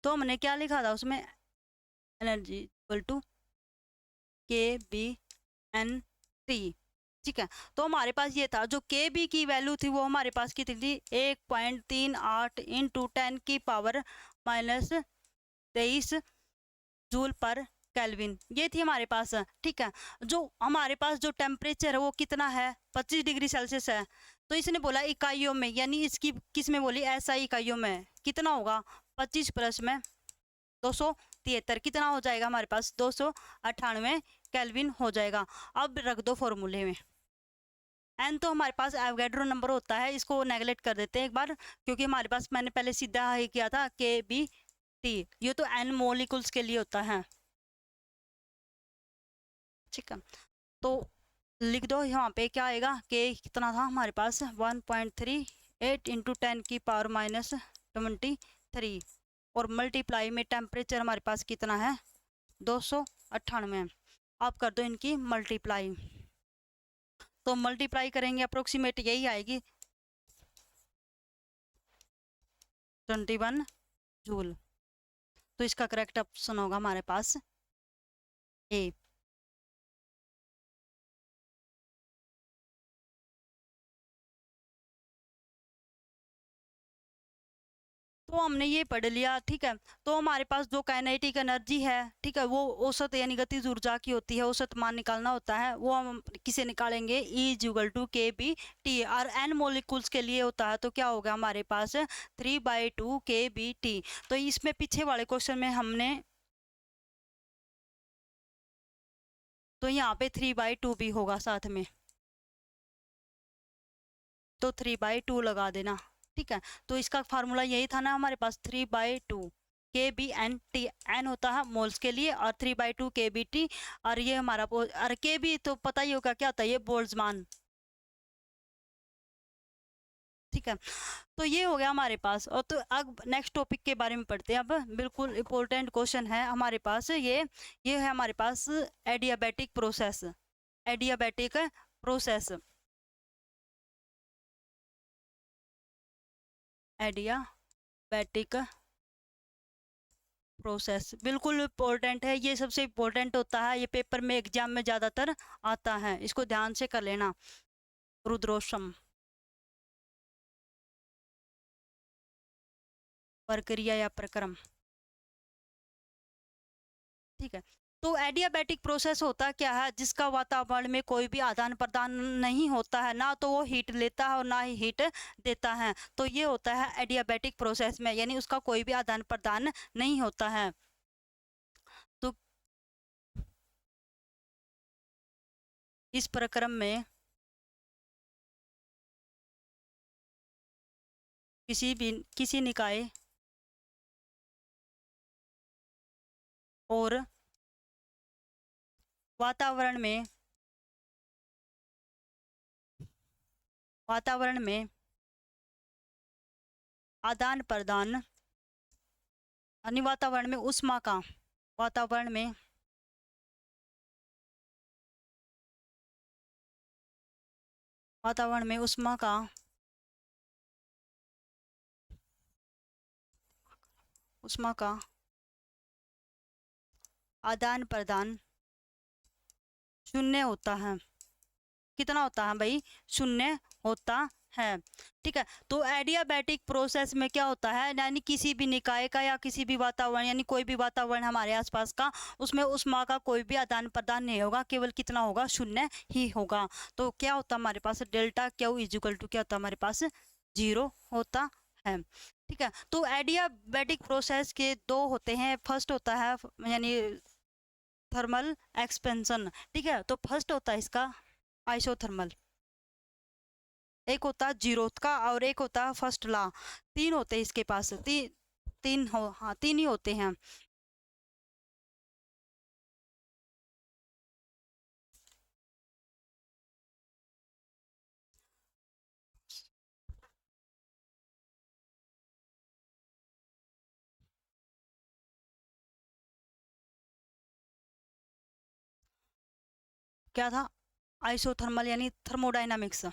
तो हमने क्या लिखा था उसमें, एनर्जी इक्वल टू के बी एन टी, ठीक है। तो हमारे पास ये था, जो के बी की वैल्यू थी वो हमारे पास कितनी थी, 1.38 इंटू 10 की पावर माइनस 23 जूल पर केल्विन, ये थी हमारे पास, ठीक है। जो हमारे पास जो टेम्परेचर है वो कितना है, 25 डिग्री सेल्सियस है। तो इसने बोला इकाइयों में, यानी इसकी किस में बोली, एसआई इकाइयों में कितना होगा, 25 प्लस में 273, कितना हो जाएगा हमारे पास, 298 केल्विन हो जाएगा। अब रख दो फॉर्मूले में, एन तो हमारे पास एवोगैड्रो नंबर होता है, इसको नेगलेक्ट कर देते हैं एक बार, क्योंकि हमारे पास मैंने पहले सीधा ही किया था के बी टी, ये तो एन मोलिकुल्स के लिए होता है, ठीक है। तो लिख दो यहाँ पे क्या आएगा, के कितना था हमारे पास 1.38 इंटू 10 की पावर माइनस 23, और मल्टीप्लाई में टेम्परेचर हमारे पास कितना है 298। आप कर दो इनकी मल्टीप्लाई, तो मल्टीप्लाई करेंगे अप्रोक्सीमेट यही आएगी 21 जूल। तो इसका करेक्ट ऑप्शन होगा हमारे पास ए। तो हमने ये पढ़ लिया, ठीक है। तो हमारे पास जो काइनेटिक एनर्जी है, ठीक है, वो औसत यानी गतिज ऊर्जा की होती है, औसत मान निकालना होता है, वो हम किसे निकालेंगे, E इक्वल टू के बी टी, और एन मोलिकुल्स के लिए होता है, तो क्या होगा हमारे पास 3/2 के बी टी। तो इसमें पीछे वाले क्वेश्चन में हमने, तो यहाँ पे 3/2 भी होगा साथ में, तो 3/2 लगा देना, ठीक है। तो इसका फार्मूला यही था ना हमारे पास, 3/2 के बी एन टी, एन होता है मोल्स के लिए, और 3/2 के बी टी, और ये हमारा और के बी तो पता ही होगा क्या होता है, ये बोल्ट्जमान, ठीक है। तो ये हो गया हमारे पास। और तो अब नेक्स्ट टॉपिक के बारे में पढ़ते हैं। अब बिल्कुल इम्पोर्टेंट क्वेश्चन है हमारे पास, ये है हमारे पास adiabatic process, adiabatic process, adiabatic process बिल्कुल इम्पोर्टेंट है, ये सबसे इम्पोर्टेंट होता है, ये पेपर में एग्जाम में ज़्यादातर आता है, इसको ध्यान से कर लेना। रुद्रोषम, प्रक्रिया या प्रक्रम, ठीक है। तो एडियाबैटिक प्रोसेस होता क्या है, जिसका वातावरण में कोई भी आदान प्रदान नहीं होता है, ना तो वो हीट लेता है और ना ही हीट देता है, तो ये होता है एडियाबैटिक प्रोसेस में, यानी उसका कोई भी आदान प्रदान नहीं होता है। तो इस प्रक्रम में किसी निकाय और वातावरण में आदान प्रदान, यानी वातावरण में ऊष्मा का, वातावरण में ऊष्मा का आदान प्रदान शून्य होता है। कितना होता है भाई, शून्य होता है, ठीक है। तो एडियाबैटिक प्रोसेस में क्या होता है, यानी किसी भी निकाय का या किसी भी वातावरण, यानी कोई भी वातावरण हमारे आसपास का, उसमें ऊष्मा का कोई भी आदान प्रदान नहीं होगा, केवल कितना होगा, शून्य ही होगा। तो क्या होता है हमारे पास, डेल्टा क्यू इक्वल टू क्या होता है हमारे पास, 0 होता है। ठीक है, तो एडियाबैटिक प्रोसेस के दो होते हैं। फर्स्ट होता है यानी थर्मल एक्सपेंशन। ठीक है, तो फर्स्ट होता है इसका आइसोथर्मल, एक होता है जीरोथ का और एक होता है फर्स्ट लॉ। तीन होते हैं इसके पास, तीन हो, हाँ तीन ही होते हैं। क्या था? आइसोथर्मल यानी थर्मोडायनामिक्स,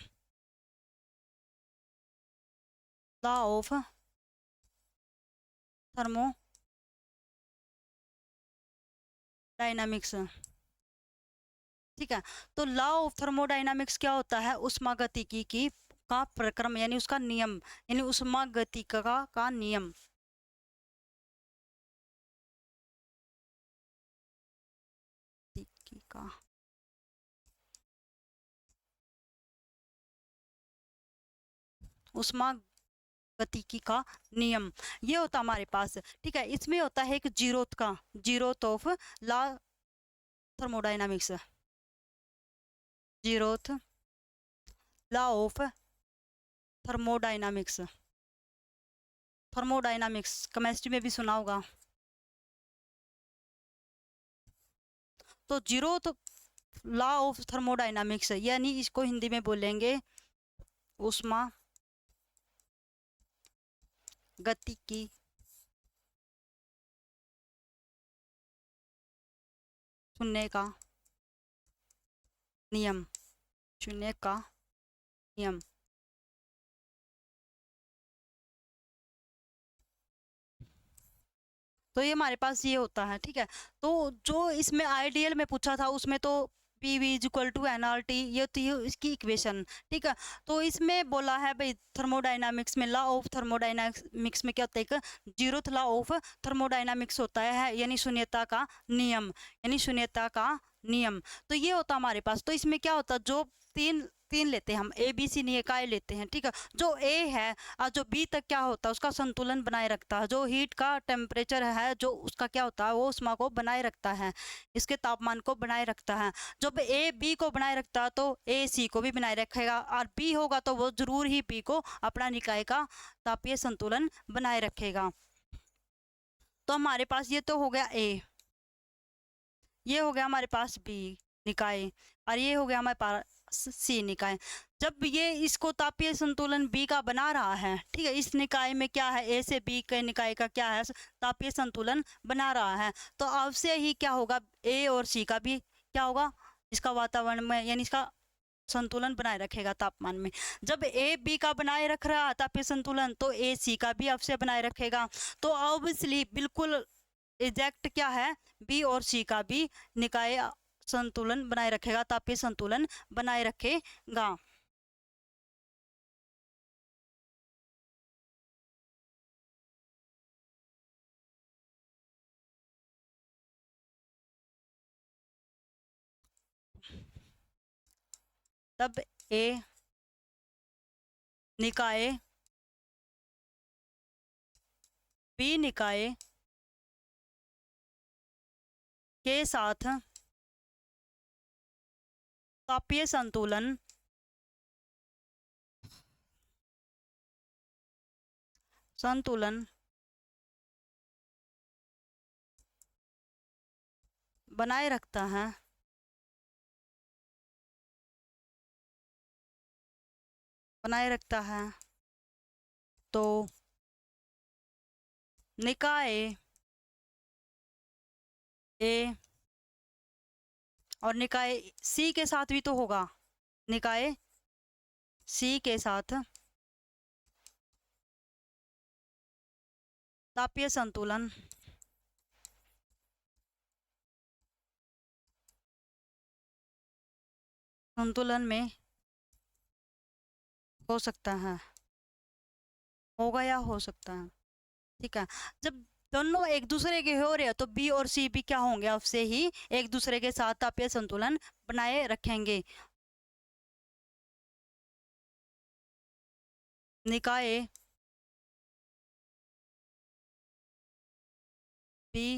लॉ ऑफ थर्मोडायनामिक्स। ठीक है, तो लॉ ऑफ थर्मोडायनामिक्स क्या होता है? ऊष्मागतिकी की का प्रक्रम यानी उसका नियम, यानी ऊष्मागतिकी का नियम। का ऊष्मागतिकी का नियम, ये होता हमारे पास। ठीक है, इसमें होता है एक जीरोथ का, zeroth of law thermodynamics, zeroth law of thermodynamics. Thermodynamics chemistry में भी सुना होगा। तो जीरोथ लॉ ऑफ थर्मोडायनामिक्स यानी इसको हिंदी में बोलेंगे ऊष्मा गतिकी शून्य का नियम, शून्य का नियम। तो ये हमारे पास ये होता है। ठीक है, तो जो इसमें आइडियल में पूछा था उसमें तो P V is equal to N R T, ये तो ये इसकी इक्वेशन। ठीक है, तो इसमें बोला है भाई थर्मोडायनामिक्स में लॉ ऑफ थर्मोडायनामिक्स में क्या होता है? एक जीरोथ लॉ ऑफ थर्मोडायनामिक्स होता है यानी शून्यता का नियम, यानी शून्यता का नियम। तो ये होता हमारे पास। तो इसमें क्या होता, जो तीन तीन लेते हैं हम, ए बी सी निकाय लेते हैं। ठीक है, जो ए है और जो बी तक क्या होता है उसका संतुलन बनाए रखता है। जो हीट का टेम्परेचर है जो उसका क्या होता है, वो उष्मा को बनाए रखता है, इसके तापमान को बनाए रखता है। जब ए बी को बनाए रखता है तो ए सी को भी बनाए रखेगा, और बी होगा तो वो जरूर ही बी को अपना निकाय का तापीय संतुलन बनाए रखेगा। तो हमारे पास ये तो हो गया ए, ये हो गया हमारे पास बी निकाय, और ये हो गया हमारे पास सी निकाय। जब ये इसको तापीय संतुलन बी का बना रहा है, ठीक है, इस निकाय में क्या है, ए से बी के निकाय का क्या है, तापीय संतुलन बना रहा है, तो अवश्य ही क्या होगा, ए और सी का भी क्या होगा, इसका वातावरण में यानी इसका संतुलन बनाए रखेगा तापमान में। जब ए बी का बनाए रख रहा है तापीय संतुलन, तो ए सी का भी अवश्य बनाए रखेगा। तो ऑब्वियसली बिल्कुल एग्जैक्ट क्या है, बी और सी का भी निकाय संतुलन बनाए रखेगा, तापीय संतुलन बनाए रखेगा। तब ए निकाय बी निकाय के साथ तापीय संतुलन बनाए रखता है, बनाए रखता है। तो निकाय ए और निकाय सी के साथ भी तो होगा, निकाय सी के साथ तापीय संतुलन में हो सकता है, होगा या हो सकता है। ठीक है, जब दोनों एक दूसरे के हो रहे हैं तो बी और सी भी क्या होंगे, अवश्य ही एक दूसरे के साथ तापीय संतुलन बनाए रखेंगे। निकाय बी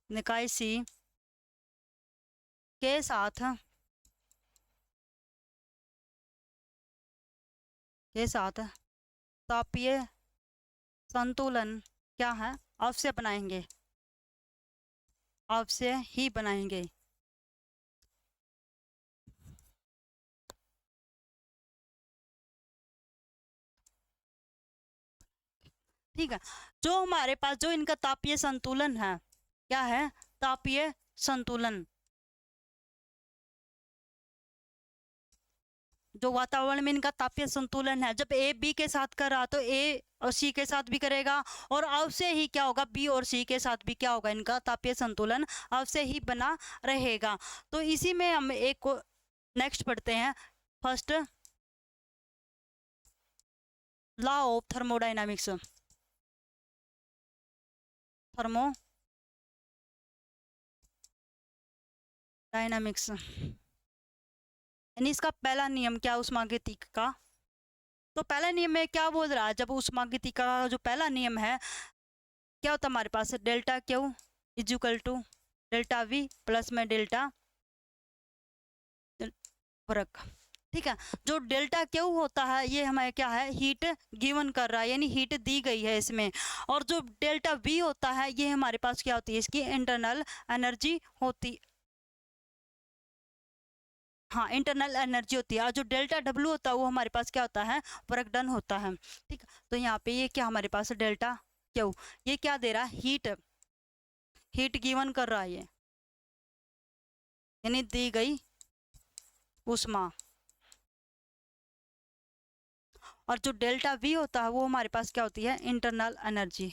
निकाय सी के साथ तापीय संतुलन क्या है, अवश्य बनाएंगे, अवश्य ही बनाएंगे। ठीक है, जो हमारे पास जो इनका तापीय संतुलन है, क्या है, तापीय संतुलन, जो वातावरण में इनका तापीय संतुलन है, जब ए बी के साथ कर रहा तो ए और सी के साथ भी करेगा, और अवश्य ही क्या होगा, बी और सी के साथ भी क्या होगा, इनका तापीय संतुलन अवश्य ही बना रहेगा। तो इसी में हम एक को नेक्स्ट पढ़ते हैं, first law of thermodynamics, thermodynamics यानी इसका पहला नियम क्या, उष्मागतिकी का। तो पहला नियम में क्या बोल रहा है, जब उष्मागतिकी का जो पहला नियम है, क्या होता है हमारे पास, delta Q equal to delta V plus में डेल्टा वर्ग। ठीक है, जो डेल्टा क्यू होता है ये हमें क्या है, हीट गिवन कर रहा है, यानी हीट दी गई है इसमें, और जो डेल्टा वी होता है ये हमारे पास क्या होती है, इसकी इंटरनल एनर्जी होती, हाँ इंटरनल एनर्जी होती है, और जो डेल्टा डब्ल्यू होता है वो हमारे पास क्या होता है, वर्क डन होता है। ठीक, तो यहाँ पे ये क्या हमारे पास डेल्टा क्यू, ये क्या दे रहा है, हीट गिवन कर रहा है ये, यानी दी गई उष्मा, और जो डेल्टा वी होता है वो हमारे पास क्या होती है, इंटरनल एनर्जी,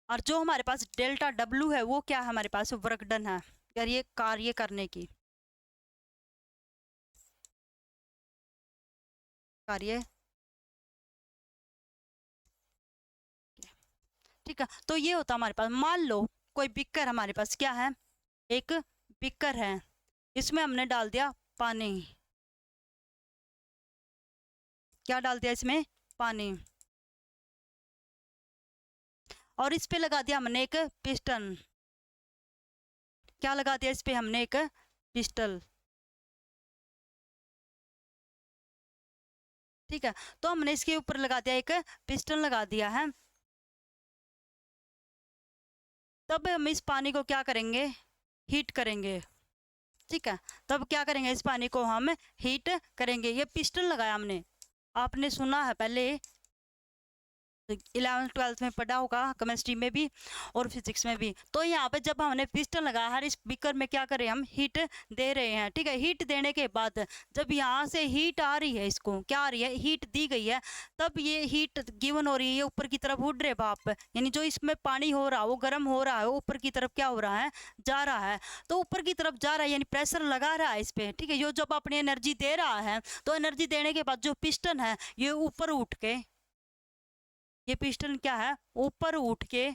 और जो हमारे पास डेल्टा डब्ल्यू है वो क्या है, हमारे पास वर्क डन है, यार ये कार्य करने की, कार्य। ठीक है, तो ये होता हमारे पास, मान लो कोई बिकर हमारे पास क्या है, एक बिकर है, इसमें हमने डाल दिया पानी, क्या डाल दिया इसमें, पानी, और इस पे लगा दिया हमने एक पिस्टन, क्या लगा दिया इस पे हमने, एक पिस्टल। ठीक है, तो हमने इसके ऊपर लगा दिया एक पिस्टन लगा दिया है, तब हम इस पानी को क्या करेंगे, हीट करेंगे। ठीक है, तब क्या करेंगे, इस पानी को हम हीट करेंगे, ये पिस्टन लगाया हमने, आपने सुना है पहले 11th-12th में पढ़ा होगा, केमिस्ट्री में भी और फिजिक्स में भी। तो यहाँ पे जब हमने पिस्टन लगाया, हर इस बीकर में क्या करें, हम हीट दे रहे हैं। ठीक है, हीट देने के बाद जब यहाँ से हीट आ रही है, इसको क्या आ रही है, हीट दी गई है, तब ये हीट गिवन हो रही है, ये ऊपर की तरफ उड़ रहे भाप, यानी जो इसमें पानी हो रहा है वो गर्म हो रहा है, ऊपर की तरफ क्या हो रहा है, जा रहा है, तो ऊपर की तरफ जा रहा है, यानी प्रेशर लगा रहा है इस पे। ठीक है, ये जब अपनी एनर्जी दे रहा है, तो एनर्जी देने के बाद जो पिस्टन है ये ऊपर उठ के, ये पिस्टन क्या है, ऊपर उठ के,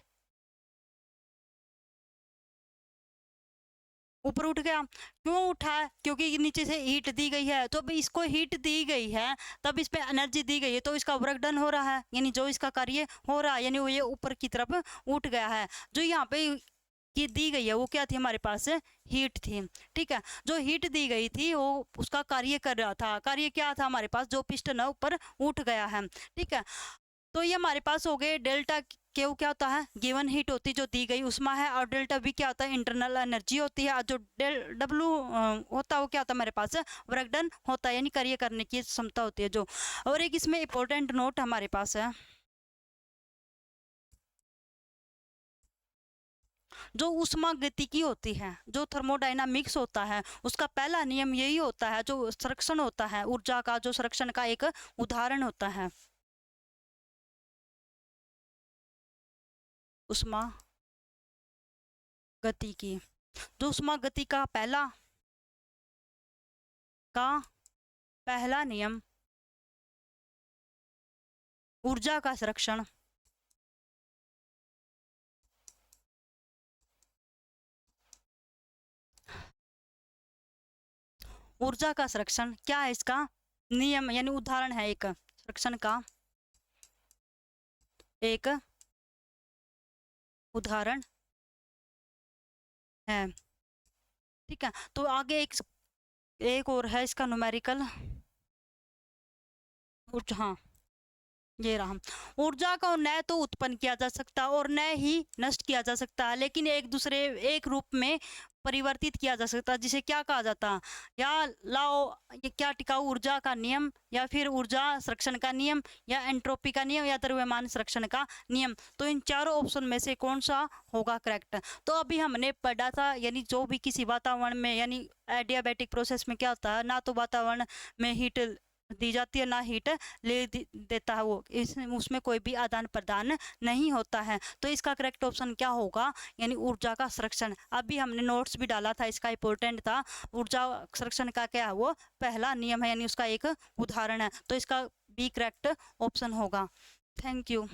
ऊपर उठ गया, क्यों उठा है, क्योंकि नीचे से हीट दी गई है, तो अब इसको हीट दी गई है, तब इस पे एनर्जी दी गई है, तो इसका वर्क डन हो रहा है, यानी जो इसका कार्य हो रहा है, यानी वो ये ऊपर की तरफ उठ गया है। जो यहाँ पे की दी गई है वो क्या थी, हमारे पास हीट थी। ठीक है, जो हीट दी गई थी वो उसका कार्य कर रहा था, कार्य क्या था, हमारे पास जो पिस्टन है ऊपर उठ गया है। ठीक है, तो ये हमारे पास हो गए डेल्टा क्यू, क्या होता है, गिवन हीट होती है जो दी गई उष्मा है, और डेल्टा वी क्या होता है, इंटरनल एनर्जी होती है, और जो डेल डब्ल्यू होता है वो क्या होता है, हमारे पास वर्क डन होता है, यानी कार्य करने की क्षमता होती है जो। और एक इसमें इंपॉर्टेंट नोट हमारे पास है, जो उष्मागतिकी होती है, जो थर्मोडायनामिक्स होता है, उसका पहला नियम यही होता है, जो संरक्षण होता है ऊर्जा का, जो संरक्षण का एक उदाहरण होता है, उष्मा गति की, जो उष्मा गति का पहला नियम ऊर्जा का संरक्षण, ऊर्जा का संरक्षण क्या है, इसका नियम यानी उदाहरण है एक संरक्षण का, एक उदाहरण है। ठीक है, तो आगे एक और है इसका न्यूमेरिकल। हाँ, ये रहा। ऊर्जा को न तो उत्पन्न किया जा सकता और न ही नष्ट किया जा सकता, लेकिन एक रूप में परिवर्तित किया जा सकता, जिसे क्या कहा जाता, या लाओ, ये क्या, टिकाऊ ऊर्जा का नियम, या फिर ऊर्जा संरक्षण का नियम, या एंट्रोपी का नियम, या द्रव्यमान संरक्षण का नियम। तो इन चारों ऑप्शन में से कौन सा होगा करेक्ट। तो अभी हमने पढ़ा था, यानी जो भी किसी वातावरण में, यानी एडियाबैटिक प्रोसेस में क्या होता है, ना तो वातावरण में हीट दी जाती है, ना हीट देता है, वो उसमें कोई भी आदान प्रदान नहीं होता है। तो इसका करेक्ट ऑप्शन क्या होगा, यानी ऊर्जा का संरक्षण। अभी हमने नोट्स भी डाला था, इसका इंपॉर्टेंट था। ऊर्जा संरक्षण का क्या है, वो पहला नियम है, यानी उसका एक उदाहरण है। तो इसका बी करेक्ट ऑप्शन होगा। Thank you.